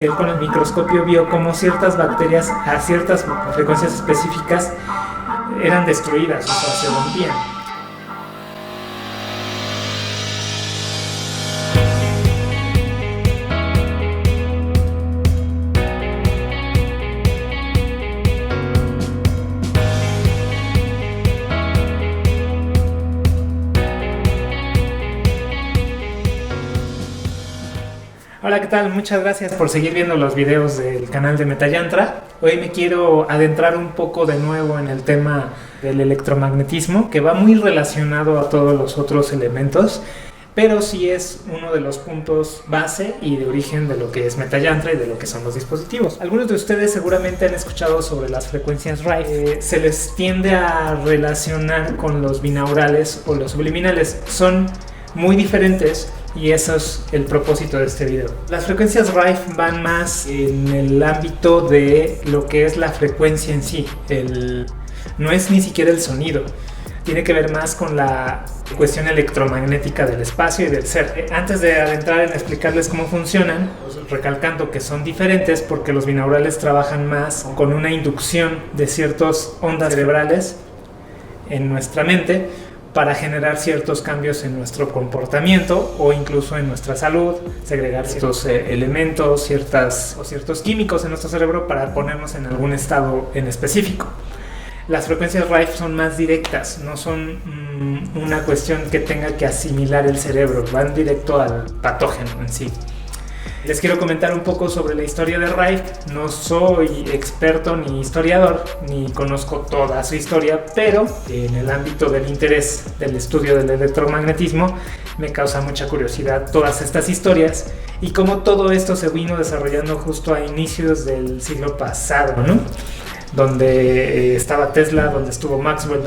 Él con el microscopio vio cómo ciertas bacterias a ciertas frecuencias específicas eran destruidas, o sea, se rompían. Hola, ¿qué tal? Muchas gracias por seguir viendo los videos del canal de Metayantra. Hoy me quiero adentrar un poco de nuevo en el tema del electromagnetismo, que va muy relacionado a todos los otros elementos, pero sí es uno de los puntos base y de origen de lo que es Metayantra y de lo que son los dispositivos. Algunos de ustedes seguramente han escuchado sobre las frecuencias Rife. Se les tiende a relacionar con los binaurales o los subliminales. Son muy diferentes y eso es el propósito de este video. Las frecuencias Rife van más en el ámbito de lo que es la frecuencia en sí. No es ni siquiera el sonido. Tiene que ver más con la cuestión electromagnética del espacio y del ser. Antes de adentrar en explicarles cómo funcionan, recalcando que son diferentes porque los binaurales trabajan más con una inducción de ciertas ondas cerebrales en nuestra mente para generar ciertos cambios en nuestro comportamiento o incluso en nuestra salud, segregar ciertos elementos, ciertos químicos en nuestro cerebro para ponernos en algún estado en específico. Las frecuencias Rife son más directas, no son una cuestión que tenga que asimilar el cerebro, van directo al patógeno en sí. Les quiero comentar un poco sobre la historia de Rife. No soy experto ni historiador, ni conozco toda su historia, pero en el ámbito del interés del estudio del electromagnetismo me causa mucha curiosidad todas estas historias y cómo todo esto se vino desarrollando justo a inicios del siglo pasado, ¿no? Donde estaba Tesla, donde estuvo Maxwell,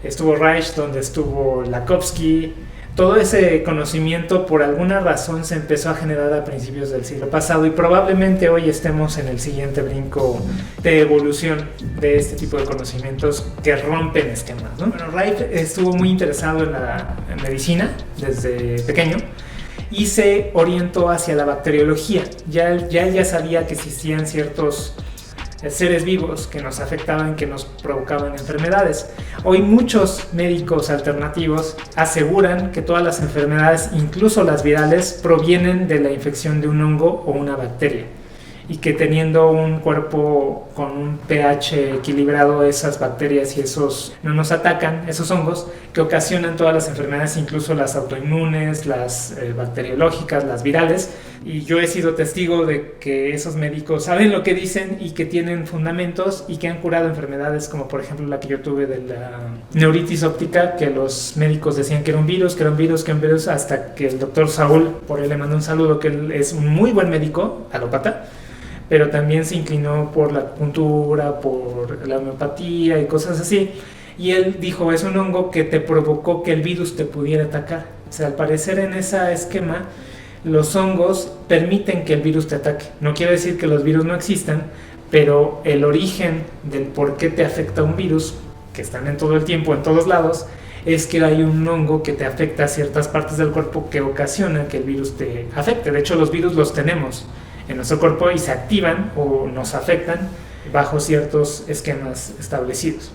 estuvo Reich, donde estuvo Lakhovsky. Todo ese conocimiento por alguna razón se empezó a generar a principios del siglo pasado y probablemente hoy estemos en el siguiente brinco de evolución de este tipo de conocimientos que rompen esquemas, ¿no? Bueno, Rife estuvo muy interesado en la medicina desde pequeño y se orientó hacia la bacteriología. Ya sabía que existían ciertos seres vivos que nos afectaban, que nos provocaban enfermedades. Hoy muchos médicos alternativos aseguran que todas las enfermedades, incluso las virales, provienen de la infección de un hongo o una bacteria y que teniendo un cuerpo con un pH equilibrado, esas bacterias y esos no nos atacan, esos hongos que ocasionan todas las enfermedades, incluso las autoinmunes, las bacteriológicas, las virales. Y yo he sido testigo de que esos médicos saben lo que dicen y que tienen fundamentos y que han curado enfermedades como por ejemplo la que yo tuve de la neuritis óptica, que los médicos decían que era un virus, hasta que el doctor Saúl, por él le mando un saludo, que él es un muy buen médico, alópata, pero también se inclinó por la acupuntura, por la homeopatía y cosas así. Y él dijo, es un hongo que te provocó que el virus te pudiera atacar. O sea, al parecer en ese esquema, los hongos permiten que el virus te ataque. No quiere decir que los virus no existan, pero el origen del por qué te afecta un virus, que están en todo el tiempo, en todos lados, es que hay un hongo que te afecta a ciertas partes del cuerpo que ocasiona que el virus te afecte. De hecho, los virus los tenemos en nuestro cuerpo y se activan o nos afectan bajo ciertos esquemas establecidos.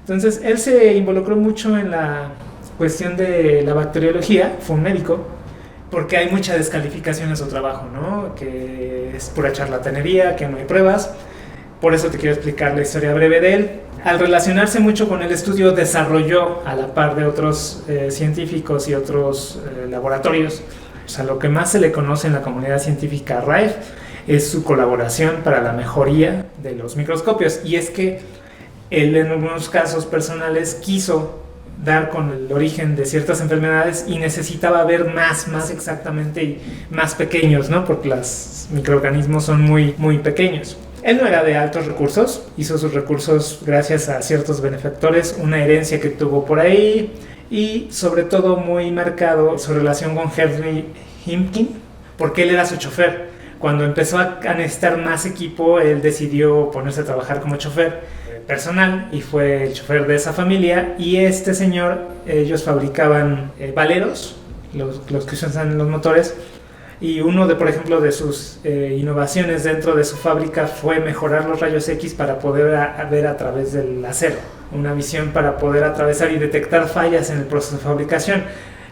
Entonces, él se involucró mucho en la cuestión de la bacteriología, fue un médico, porque hay mucha descalificación en su trabajo, ¿no? Que es pura charlatanería, que no hay pruebas. Por eso te quiero explicar la historia breve de él. Al relacionarse mucho con el estudio, desarrolló a la par de otros científicos y otros laboratorios. O sea, lo que más se le conoce en la comunidad científica a Rife es su colaboración para la mejoría de los microscopios. Y es que él en algunos casos personales quiso dar con el origen de ciertas enfermedades y necesitaba ver más exactamente y más pequeños, ¿no? Porque los microorganismos son muy pequeños. Él no era de altos recursos, hizo sus recursos gracias a ciertos benefactores, una herencia que tuvo por ahí y sobre todo muy marcado su relación con Henry Himkin, porque él era su chofer. Cuando empezó a necesitar más equipo, él decidió ponerse a trabajar como chofer personal y fue el chofer de esa familia. Y este señor, ellos fabricaban valeros, los que usan los motores, Y uno de, por ejemplo, de sus innovaciones dentro de su fábrica fue mejorar los rayos X para poder ver a través del acero. Una visión para poder atravesar y detectar fallas en el proceso de fabricación.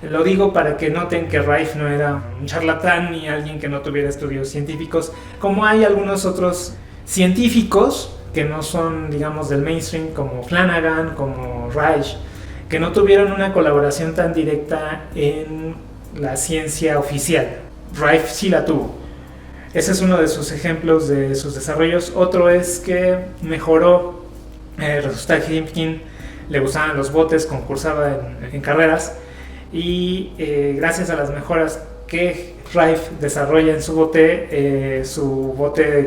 Lo digo para que noten que Rife no era un charlatán ni alguien que no tuviera estudios científicos, como hay algunos otros científicos que no son, digamos, del mainstream, como Flanagan, como Reich, que no tuvieron una colaboración tan directa en la ciencia oficial. Rife sí la tuvo. Ese es uno de sus ejemplos de sus desarrollos. Otro es que mejoró, resulta que Hipkin le gustaban los botes, concursaba en carreras, y gracias a las mejoras que Rife desarrolla en su bote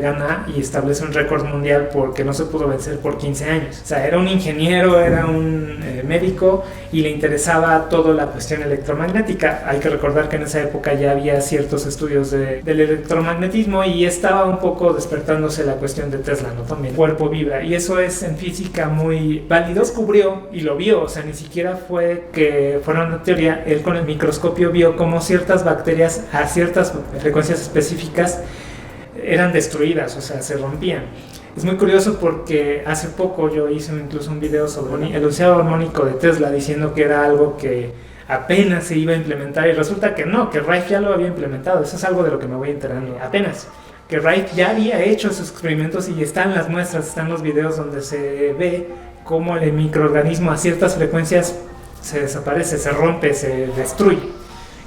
gana y establece un récord mundial porque no se pudo vencer por 15 años. O sea, era un ingeniero, era un médico y le interesaba toda la cuestión electromagnética. Hay que recordar que en esa época ya había ciertos estudios del electromagnetismo y estaba un poco despertándose la cuestión de Tesla, ¿no? También el cuerpo vibra, y eso es en física muy válido. Descubrió y lo vio, o sea, ni siquiera fue que fuera una teoría. Él con el microscopio vio cómo ciertas bacterias a ciertas frecuencias específicas eran destruidas, o sea, se rompían. Es muy curioso porque hace poco yo hice incluso un video sobre el enunciado armónico de Tesla, diciendo que era algo que apenas se iba a implementar, y resulta que no, que Rife ya lo había implementado. Eso es algo de lo que me voy enterando apenas, que Rife ya había hecho esos experimentos y están las muestras, están los videos donde se ve cómo el microorganismo a ciertas frecuencias se desaparece, se rompe, se destruye,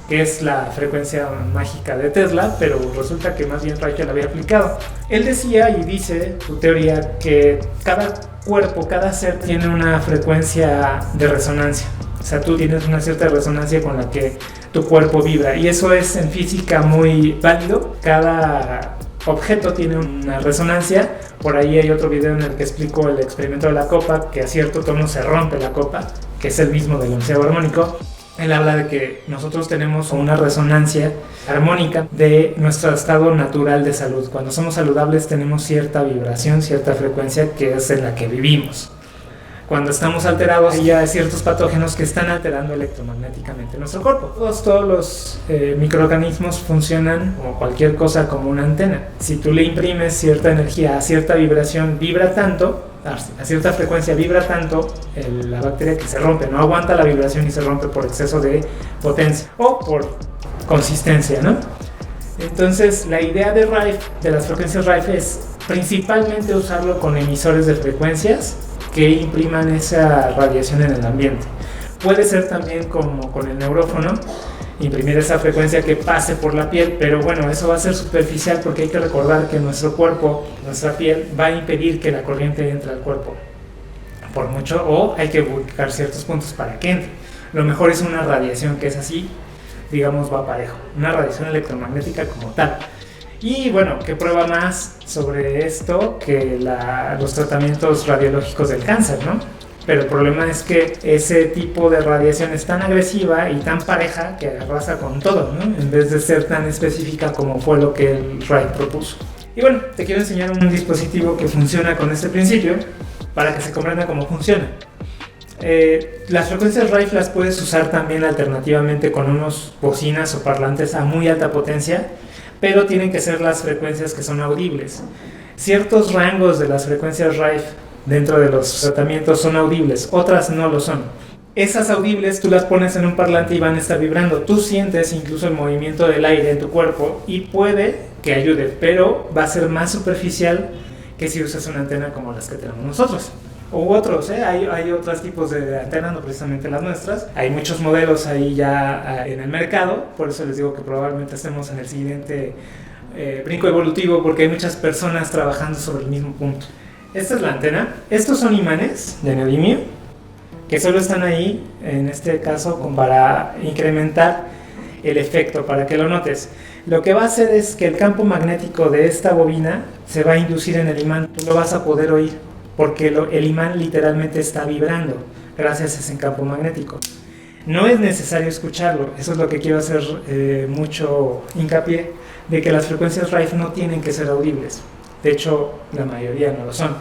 que es la frecuencia mágica de Tesla, pero resulta que más bien Rife la había aplicado. Él decía y dice, su teoría, que cada cuerpo, cada ser tiene una frecuencia de resonancia. O sea, tú tienes una cierta resonancia con la que tu cuerpo vibra, y eso es en física muy válido. Cada objeto tiene una resonancia. Por ahí hay otro video en el que explico el experimento de la copa, que a cierto tono se rompe la copa, que es el mismo del enunciado armónico. Él habla de que nosotros tenemos una resonancia armónica de nuestro estado natural de salud. Cuando somos saludables tenemos cierta vibración, cierta frecuencia que es en la que vivimos. Cuando estamos alterados, hay ya ciertos patógenos que están alterando electromagnéticamente nuestro cuerpo. Todos los microorganismos funcionan como cualquier cosa, como una antena. Si tú le imprimes cierta energía a cierta vibración, vibra tanto, a cierta frecuencia vibra tanto la bacteria, que se rompe, no aguanta la vibración y se rompe por exceso de potencia o por consistencia, ¿no? Entonces la idea de Rife, de las frecuencias Rife, es principalmente usarlo con emisores de frecuencias que impriman esa radiación en el ambiente. Puede ser también como con el neurófono, imprimir esa frecuencia que pase por la piel, pero bueno, eso va a ser superficial porque hay que recordar que nuestro cuerpo, nuestra piel, va a impedir que la corriente entre al cuerpo por mucho, o hay que buscar ciertos puntos para que entre. Lo mejor es una radiación que es así, digamos, va parejo, una radiación electromagnética como tal. Y bueno, ¿qué prueba más sobre esto que los tratamientos radiológicos del cáncer, ¿no? Pero el problema es que ese tipo de radiación es tan agresiva y tan pareja que arrasa con todo, ¿no? En vez de ser tan específica como fue lo que el Rife propuso. Y bueno, te quiero enseñar un dispositivo que funciona con este principio para que se comprenda cómo funciona. Las frecuencias Rife las puedes usar también alternativamente con unos bocinas o parlantes a muy alta potencia, pero tienen que ser las frecuencias que son audibles. Ciertos rangos de las frecuencias Rife dentro de los tratamientos son audibles, otras no lo son. Esas audibles tú las pones en un parlante y van a estar vibrando. Tú sientes incluso el movimiento del aire en tu cuerpo y puede que ayude, pero va a ser más superficial que si usas una antena como las que tenemos nosotros. U otros, hay otros tipos de antenas, no precisamente las nuestras. Hay muchos modelos ahí ya en el mercado, por eso les digo que probablemente estemos en el siguiente brinco evolutivo, porque hay muchas personas trabajando sobre el mismo punto. Esta es la antena. Estos son imanes de neodimio que solo están ahí, en este caso, para incrementar el efecto, para que lo notes. Lo que va a hacer es que el campo magnético de esta bobina se va a inducir en el imán. Tú lo vas a poder oír, porque el imán literalmente está vibrando gracias a ese campo magnético. No es necesario escucharlo, eso es lo que quiero hacer mucho hincapié, de que las frecuencias Rife no tienen que ser audibles. De hecho, la mayoría no lo son.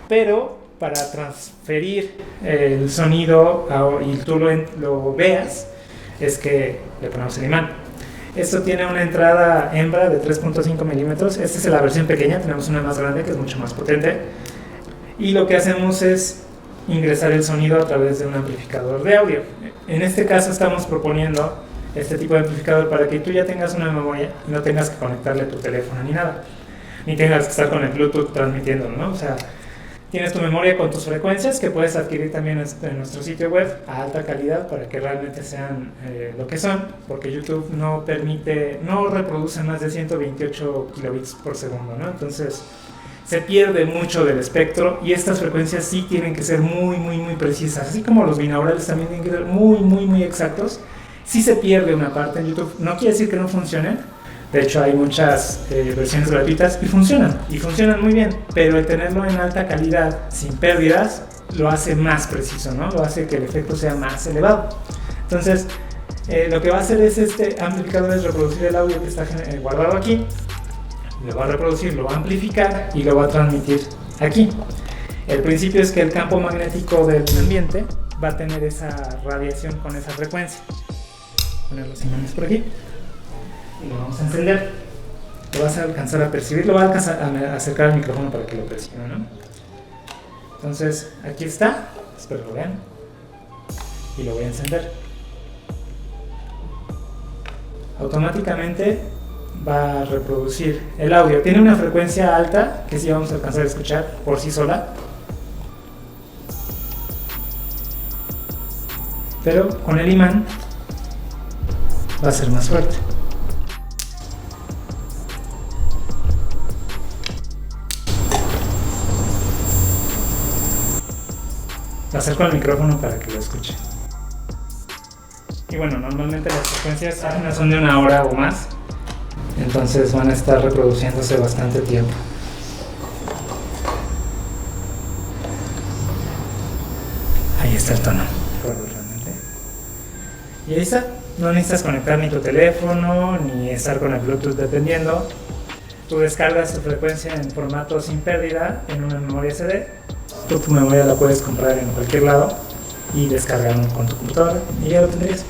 Pero para transferir el sonido y tú lo veas, es que le ponemos el imán. Esto tiene una entrada hembra de 3.5 milímetros. Esta es la versión pequeña, tenemos una más grande que es mucho más potente. Y lo que hacemos es ingresar el sonido a través de un amplificador de audio. En este caso estamos proponiendo este tipo de amplificador para que tú ya tengas una memoria y no tengas que conectarle tu teléfono ni nada. Ni tengas que estar con el Bluetooth transmitiéndolo, ¿no? O sea, tienes tu memoria con tus frecuencias que puedes adquirir también en nuestro sitio web a alta calidad para que realmente sean lo que son, porque YouTube no reproduce más de 128 kilobits por segundo, ¿no? Entonces se pierde mucho del espectro y estas frecuencias sí tienen que ser muy, muy, muy precisas, así como los binaurales también tienen que ser muy, muy, muy exactos. Sí se pierde una parte en YouTube, no quiere decir que no funcionen. De hecho hay muchas versiones gratuitas y funcionan muy bien, pero el tenerlo en alta calidad sin pérdidas lo hace más preciso, ¿no? Lo hace que el efecto sea más elevado. Entonces lo que va a hacer es este amplificador es reproducir el audio que está guardado aquí, lo va a reproducir, lo va a amplificar y lo va a transmitir aquí. El principio es que el campo magnético del ambiente va a tener esa radiación con esa frecuencia. Poner los imanes por aquí y lo vamos a encender. Lo vas a alcanzar a percibir, lo va a alcanzar a acercar al micrófono para que lo perciba, ¿no? Entonces aquí está, espero lo vean y lo voy a encender. Automáticamente va a reproducir el audio. Tiene una frecuencia alta que sí vamos a alcanzar a escuchar por sí sola, pero con el imán va a ser más fuerte. Lo acerco al micrófono para que lo escuche. Y bueno, normalmente las frecuencias son de 1 hora o más, entonces van a estar reproduciéndose bastante tiempo. Ahí está el tono. Y ahí está. No necesitas conectar ni tu teléfono ni estar con el Bluetooth dependiendo. Tú descargas tu frecuencia en formato sin pérdida en una memoria CD. Tú tu memoria la puedes comprar en cualquier lado y descargarlo con tu computadora y ya lo tendrías.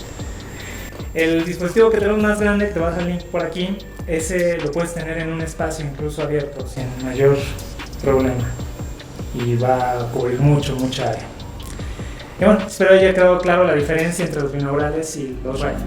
El dispositivo que tenemos más grande, que te va a dar el link por aquí, ese lo puedes tener en un espacio incluso abierto sin mayor problema y va a cubrir mucha área. Y bueno, espero haya quedado claro la diferencia entre los binaurales y los rayos.